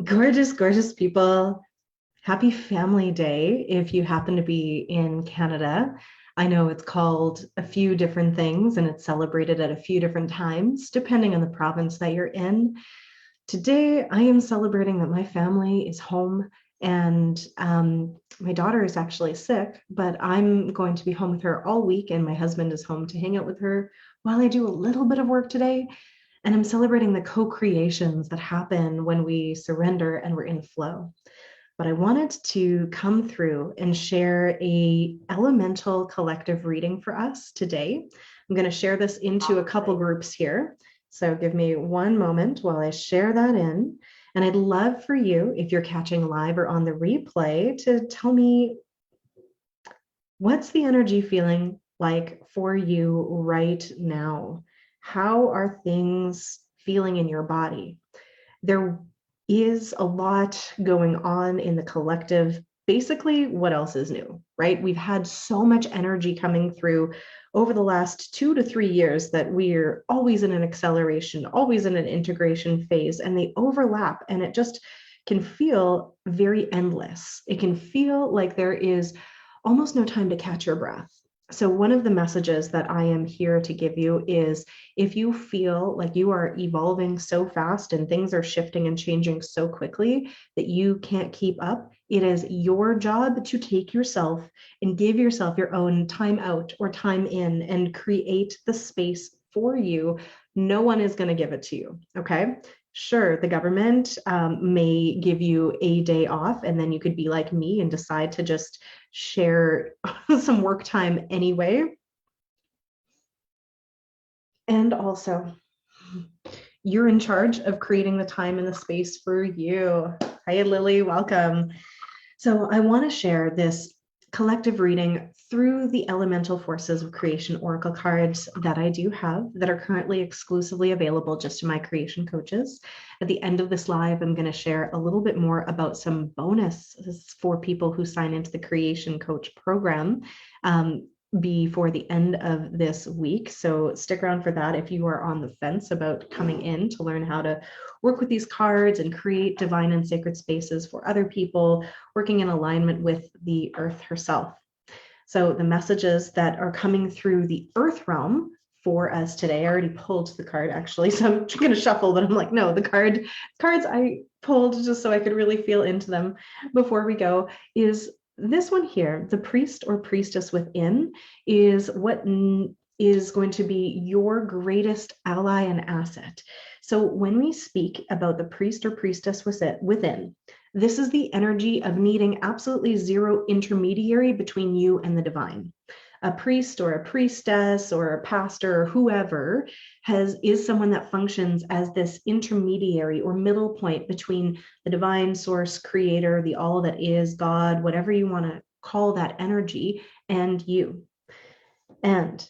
Gorgeous, gorgeous people. Happy Family Day if you happen to be in Canada. I know it's called a few different things and it's celebrated at a few different times, depending on the province that you're in. Today, I am celebrating that my family is home and my daughter is actually sick, but I'm going to be home with her all week, and my husband is home to hang out with her while I do a little bit of work today. And I'm celebrating the co-creations that happen when we surrender and we're in flow. But I wanted to come through and share a elemental collective reading for us today. I'm going to share this into a couple groups here. So give me one moment while I share that in. And I'd love for you, if you're catching live or on the replay, to tell me what's the energy feeling like for you right now? How are things feeling in your body? There is a lot going on in the collective. Basically, what else is new, right? We've had so much energy coming through over the last 2 to 3 years that we're always in an acceleration, always in an integration phase, and they overlap, and it just can feel very endless. It can feel like there is almost no time to catch your breath. So one of the messages that I am here to give you is, if you feel like you are evolving so fast and things are shifting and changing so quickly that you can't keep up, it is your job to take yourself and give yourself your own time out or time in and create the space for you. No one is going to give it to you. Okay. Sure, the government may give you a day off, and then you could be like me and decide to just share some work time anyway. And also, you're in charge of creating the time and the space for you. Hi, Lily, welcome. So I want to share this collective reading through the elemental forces of creation oracle cards that I do have that are currently exclusively available just to my creation coaches. At the end of this live, I'm going to share a little bit more about some bonuses for people who sign into the creation coach program before the end of this week. So stick around for that if you are on the fence about coming in to learn how to work with these cards and create divine and sacred spaces for other people, working in alignment with the earth herself. So the messages that are coming through the earth realm for us today, I already pulled the card actually, so I'm going to shuffle, but I'm like, no, the cards I pulled just so I could really feel into them before we go is this one here. The priest or priestess within is what is going to be your greatest ally and asset. So when we speak about the priest or priestess within, this is the energy of needing absolutely zero intermediary between you and the divine. A priest or a priestess or a pastor or whoever is someone that functions as this intermediary or middle point between the divine source, creator, the all that is, God, whatever you want to call that energy, and you. And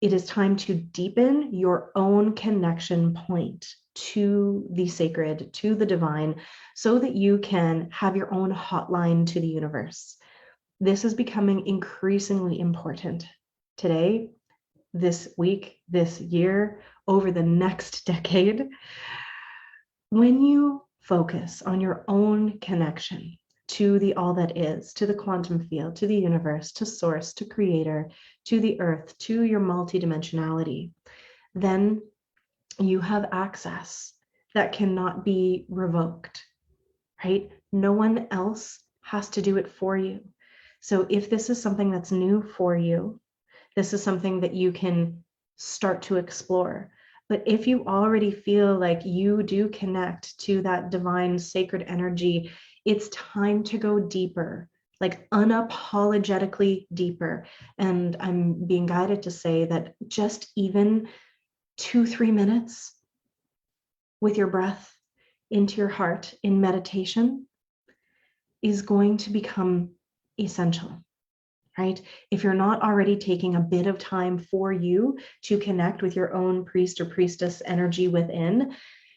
it is time to deepen your own connection point to the sacred, to the divine, so that you can have your own hotline to the universe. This is becoming increasingly important today, this week, this year, over the next decade. When you focus on your own connection to the all that is, to the quantum field, to the universe, to source, to creator, to the earth, to your multidimensionality, then you have access that cannot be revoked, right? No one else has to do it for you. So if this is something that's new for you, this is something that you can start to explore. But if you already feel like you do connect to that divine sacred energy, it's time to go deeper, like unapologetically deeper. And I'm being guided to say that just even 2-3 minutes with your breath into your heart in meditation is going to become essential, right? If you're not already taking a bit of time for you to connect with your own priest or priestess energy within,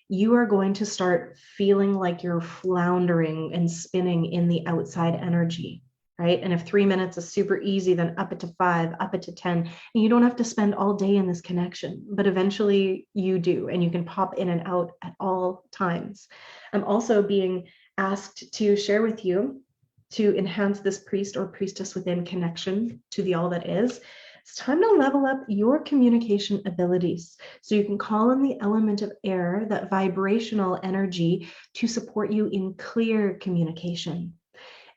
you are going to start feeling like you're floundering and spinning in the outside energy. right? And if 3 minutes is super easy, then up it to 5, up it to 10. And you don't have to spend all day in this connection, but eventually you do, and you can pop in and out at all times. I'm also being asked to share with you to enhance this priest or priestess within connection to the all that is. It's time to level up your communication abilities. So you can call on the element of air, that vibrational energy, to support you in clear communication.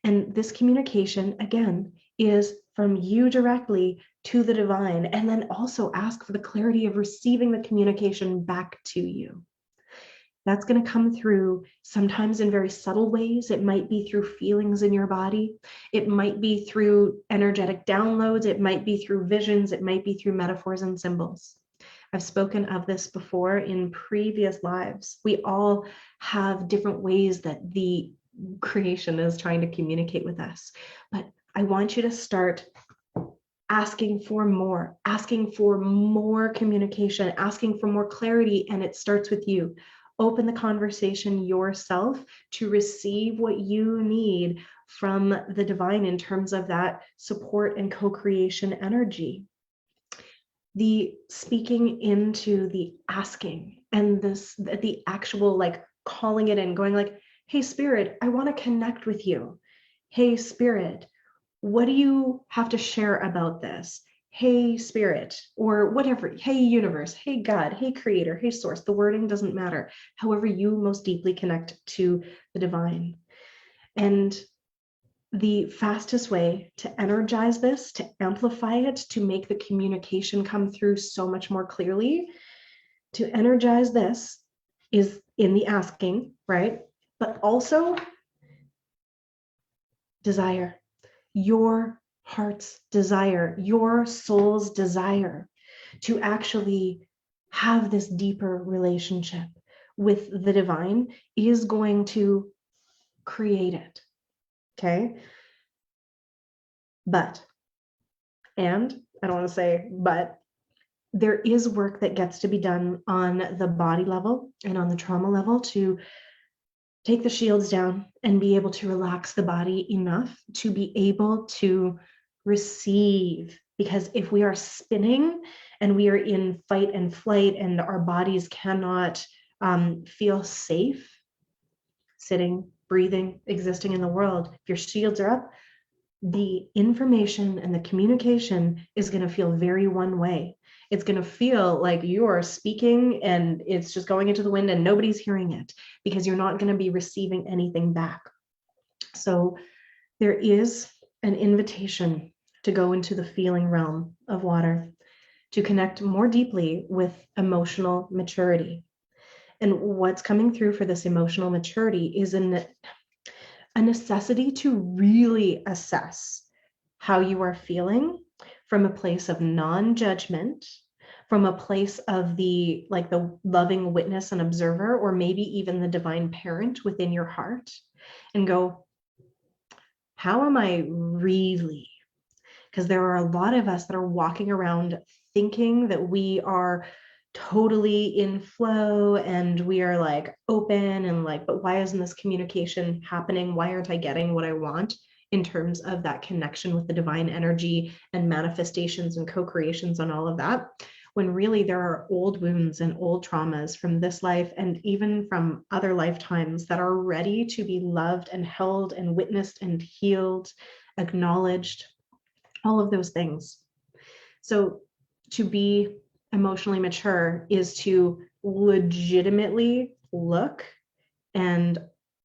And this communication, again, is from you directly to the divine, and then also ask for the clarity of receiving the communication back to you. That's going to come through sometimes in very subtle ways. It might be through feelings in your body. It might be through energetic downloads. It might be through visions. It might be through metaphors and symbols. I've spoken of this before in previous lives. We all have different ways that the creation is trying to communicate with us. But I want you to start asking for more communication, asking for more clarity, and it starts with you. Open the conversation yourself to receive what you need from the divine in terms of that support and co-creation energy. The speaking into the asking and the actual like calling it in, going like, hey, spirit, I want to connect with you. Hey, spirit, what do you have to share about this? Hey, spirit, or whatever. Hey, universe. Hey, God. Hey, creator. Hey, source. The wording doesn't matter. However you most deeply connect to the divine. And the fastest way to energize this, to amplify it, to make the communication come through so much more clearly, to energize this is in the asking, right? But also desire, your heart's desire, your soul's desire to actually have this deeper relationship with the divine is going to create it. Okay. But, and I don't want to say, but there is work that gets to be done on the body level and on the trauma level to take the shields down and be able to relax the body enough to be able to receive. Because if we are spinning and we are in fight and flight and our bodies cannot feel safe sitting, breathing, existing in the world, if your shields are up, the information and the communication is going to feel very one way. It's going to feel like you are speaking and it's just going into the wind and nobody's hearing it because you're not going to be receiving anything back. So there is an invitation to go into the feeling realm of water, to connect more deeply with emotional maturity. And what's coming through for this emotional maturity is a necessity to really assess how you are feeling from a place of non-judgment, from a place of the loving witness and observer, or maybe even the divine parent within your heart, and go, how am I really? Because there are a lot of us that are walking around thinking that we are totally in flow and we are like open and like, but why isn't this communication happening? Why aren't I getting what I want in terms of that connection with the divine energy and manifestations and co-creations and all of that? When really there are old wounds and old traumas from this life and even from other lifetimes that are ready to be loved and held and witnessed and healed, acknowledged, all of those things. So to be emotionally mature is to legitimately look and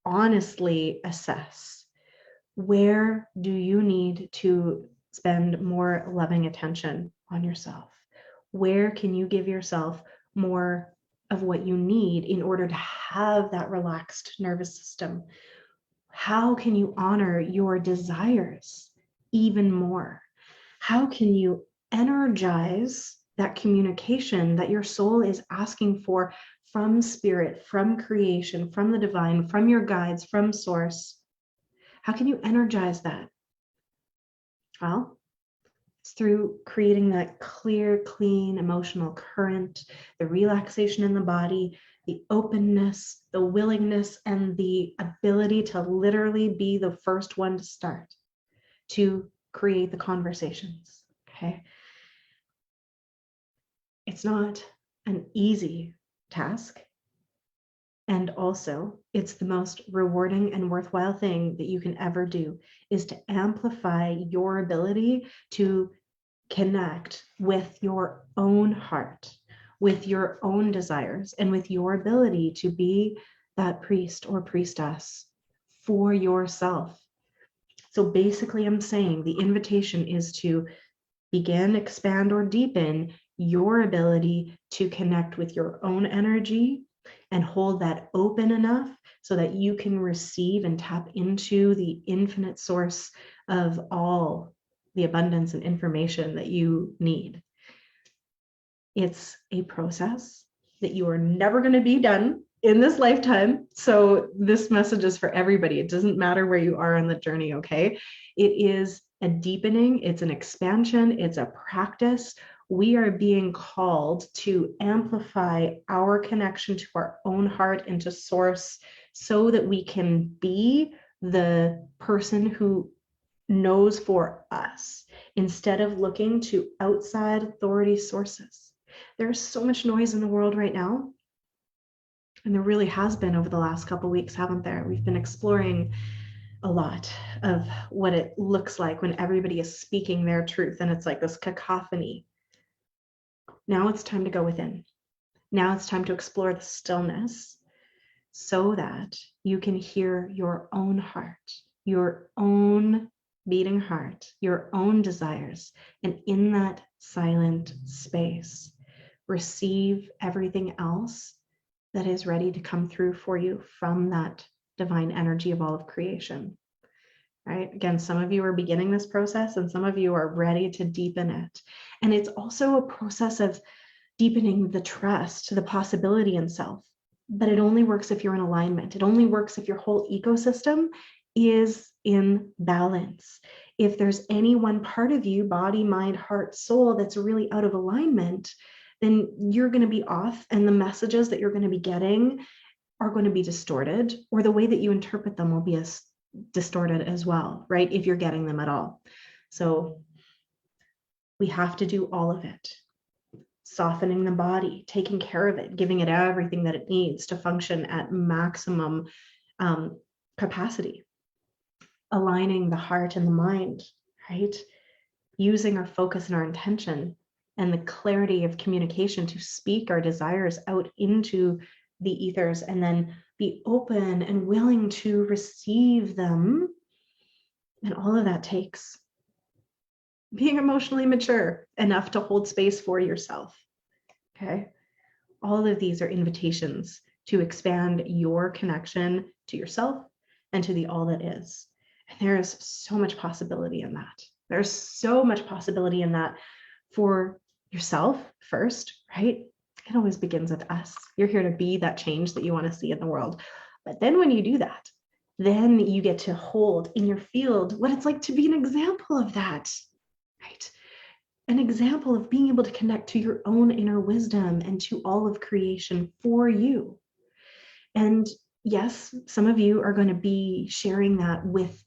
honestly assess, where do you need to spend more loving attention on yourself? Where can you give yourself more of what you need in order to have that relaxed nervous system? How can you honor your desires even more? How can you energize that communication that your soul is asking for from spirit, from creation, from the divine, from your guides, from source? How can you energize that? Well, it's through creating that clear, clean emotional current, the relaxation in the body, the openness, the willingness, and the ability to literally be the first one to start, to create the conversations. Okay. It's not an easy task. And also, it's the most rewarding and worthwhile thing that you can ever do, is to amplify your ability to connect with your own heart, with your own desires, and with your ability to be that priest or priestess for yourself. So basically, I'm saying the invitation is to begin, expand, or deepen your ability to connect with your own energy and hold that open enough so that you can receive and tap into the infinite source of all the abundance and information that you need. It's a process that you are never going to be done in this lifetime. So this message is for everybody. It doesn't matter where you are on the journey, okay? It is a deepening, it's an expansion, it's a practice. We are being called to amplify our connection to our own heart and to source so that we can be the person who knows for us instead of looking to outside authority sources. There's so much noise in the world right now. And there really has been over the last couple of weeks, haven't there? We've been exploring a lot of what it looks like when everybody is speaking their truth, and it's like this cacophony. Now it's time to go within. Now it's time to explore the stillness so that you can hear your own heart, your own beating heart, your own desires, and in that silent space, receive everything else that is ready to come through for you from that divine energy of all of creation. Right? Again, some of you are beginning this process and some of you are ready to deepen it. And it's also a process of deepening the trust, the possibility in self. But it only works if you're in alignment. It only works if your whole ecosystem is in balance. If there's any one part of you, body, mind, heart, soul, that's really out of alignment, then you're going to be off, and the messages that you're going to be getting are going to be distorted, or the way that you interpret them will be as distorted as well, right? If you're getting them at all. So we have to do all of it. Softening the body, taking care of it, giving it everything that it needs to function at maximum capacity. Aligning the heart and the mind, right? Using our focus and our intention and the clarity of communication to speak our desires out into the ethers, and then be open and willing to receive them. And all of that takes being emotionally mature enough to hold space for yourself. Okay. All of these are invitations to expand your connection to yourself and to the all that is. And there is so much possibility in that. There's so much possibility in that for yourself first, right? It always begins with us. You're here to be that change that you want to see in the world. But then when you do that, then you get to hold in your field what it's like to be an example of that, right? An example of being able to connect to your own inner wisdom and to all of creation for you. And yes, some of you are going to be sharing that with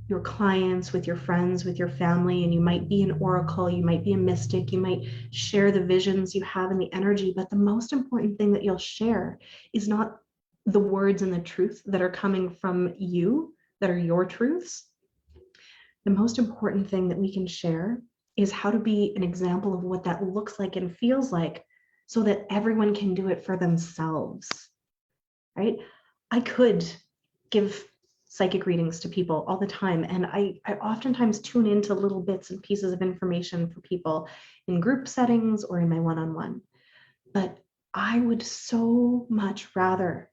your clients, with your friends, with your family, and you might be an oracle, you might be a mystic, you might share the visions you have and the energy, but the most important thing that you'll share is not the words and the truth that are coming from you, that are your truths. The most important thing that we can share is how to be an example of what that looks like and feels like, so that everyone can do it for themselves, right? I could give psychic readings to people all the time, and I oftentimes tune into little bits and pieces of information for people in group settings or in my one-on-one. But I would so much rather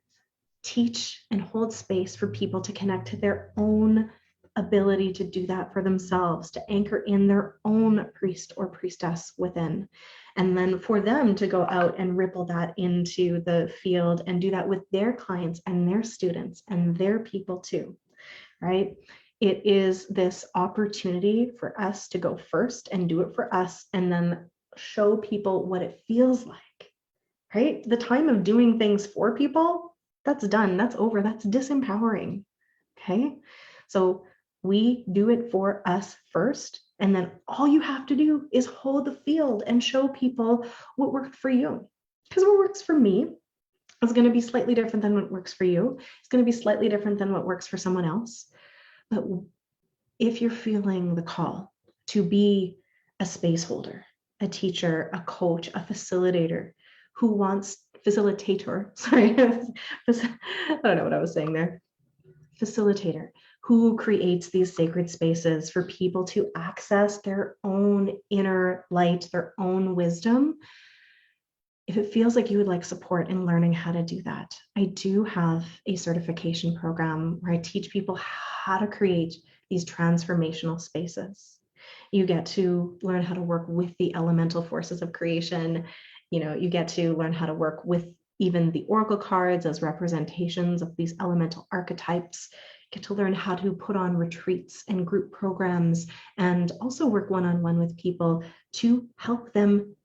teach and hold space for people to connect to their own ability to do that for themselves, to anchor in their own priest or priestess within, and then for them to go out and ripple that into the field and do that with their clients and their students and their people too, right? It is this opportunity for us to go first and do it for us, and then show people what it feels like, right? The time of doing things for people, that's done, that's over, that's disempowering, okay? So We do it for us first. And then all you have to do is hold the field and show people what worked for you. Because what works for me is going to be slightly different than what works for you. It's going to be slightly different than what works for someone else. But if you're feeling the call to be a space holder, a teacher, a coach, a facilitator who wants facilitator, sorry, I don't know what I was saying there. Facilitator who creates these sacred spaces for people to access their own inner light, their own wisdom. If it feels like you would like support in learning how to do that, I do have a certification program where I teach people how to create these transformational spaces. You get to learn how to work with the elemental forces of creation. You get to learn how to work with even the oracle cards as representations of these elemental archetypes. Get to learn how to put on retreats and group programs, and also work one-on-one with people to help them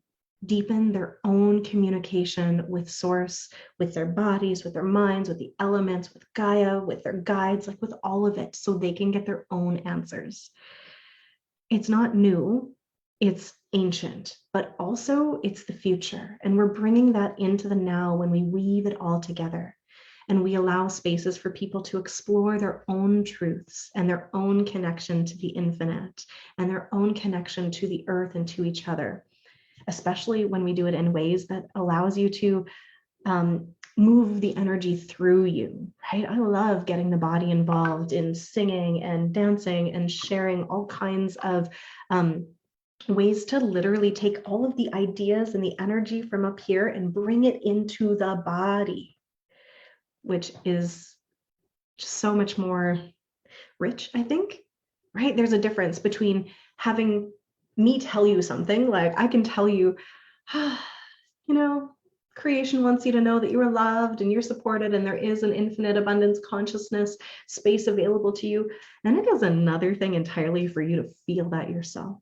deepen their own communication with source, with their bodies, with their minds, with the elements, with Gaia, with their guides, like with all of it, so they can get their own answers. It's not new, it's ancient, but also it's the future. And we're bringing that into the now when we weave it all together. And we allow spaces for people to explore their own truths and their own connection to the infinite and their own connection to the earth and to each other, especially when we do it in ways that allows you to move the energy through you, right? I love getting the body involved in singing and dancing and sharing all kinds of ways to literally take all of the ideas and the energy from up here and bring it into the body, which is just so much more rich, I think, right? There's a difference between having me tell you something, like I can tell you, creation wants you to know that you are loved and you're supported and there is an infinite abundance consciousness space available to you. And it is another thing entirely for you to feel that yourself.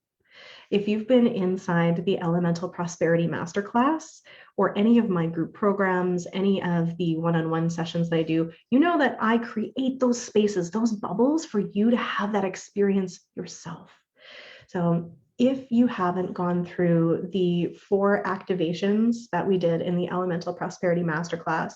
If you've been inside the Elemental Prosperity Masterclass or any of my group programs, any of the one-on-one sessions that I do, you know that I create those spaces, those bubbles for you to have that experience yourself. So if you haven't gone through the 4 activations that we did in the Elemental Prosperity Masterclass,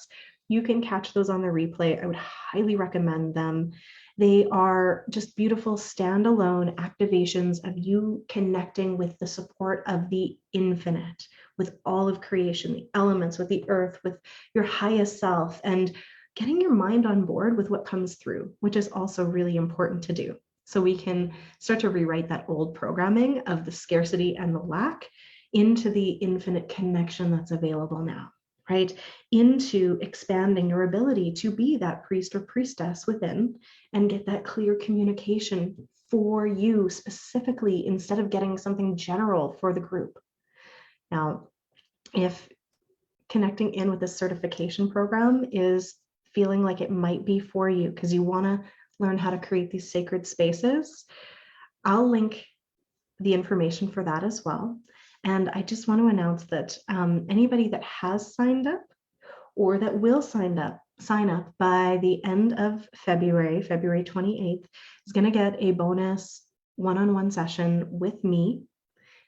you can catch those on the replay. I would highly recommend them. They are just beautiful standalone activations of you connecting with the support of the infinite, with all of creation, the elements, with the earth, with your highest self, and getting your mind on board with what comes through, which is also really important to do. So we can start to rewrite that old programming of the scarcity and the lack into the infinite connection that's available now, right? Into expanding your ability to be that priest or priestess within and get that clear communication for you specifically instead of getting something general for the group. Now, if connecting in with this certification program is feeling like it might be for you because you want to learn how to create these sacred spaces, I'll link the information for that as well. And I just want to announce that anybody that has signed up or that will sign up by the end of February 28th, is going to get a bonus one-on-one session with me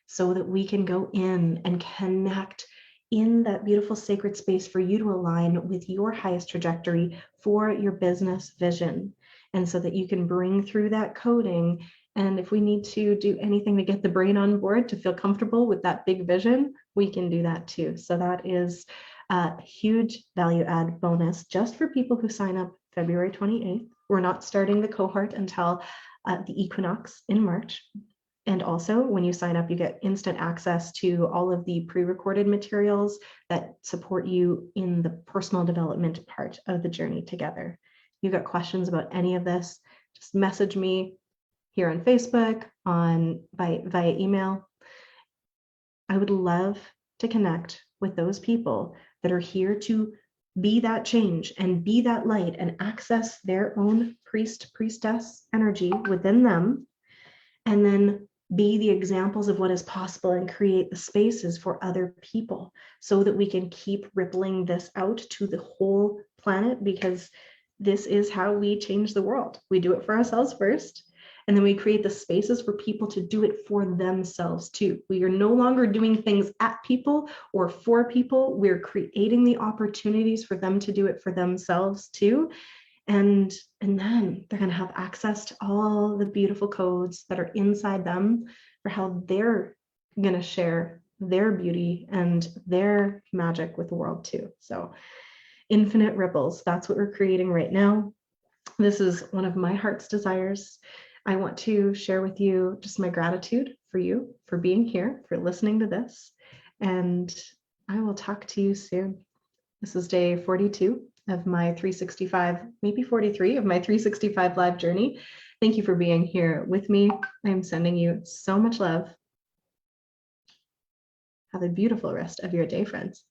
so that we can go in and connect in that beautiful sacred space for you to align with your highest trajectory for your business vision. And so that you can bring through that coding. And if we need to do anything to get the brain on board to feel comfortable with that big vision, we can do that too. So that is a huge value add bonus just for people who sign up February 28th. We're not starting the cohort until the equinox in March. And also when you sign up, you get instant access to all of the pre-recorded materials that support you in the personal development part of the journey together. If you've got questions about any of this, just message me here on Facebook, via email. I would love to connect with those people that are here to be that change and be that light and access their own priest, priestess energy within them, and then be the examples of what is possible and create the spaces for other people so that we can keep rippling this out to the whole planet, because this is how we change the world. We do it for ourselves first, And then we create the spaces for people to do it for themselves too. We are no longer doing things at people or for people. We're creating the opportunities for them to do it for themselves too. And then they're going to have access to all the beautiful codes that are inside them for how they're going to share their beauty and their magic with the world too. So infinite ripples, that's what we're creating right now. This is one of my heart's desires. I want to share with you just my gratitude for you, for being here, for listening to this. And I will talk to you soon. This is day 42 of my 365, maybe 43 of my 365 live journey. Thank you for being here with me. I'm sending you so much love. Have a beautiful rest of your day, friends.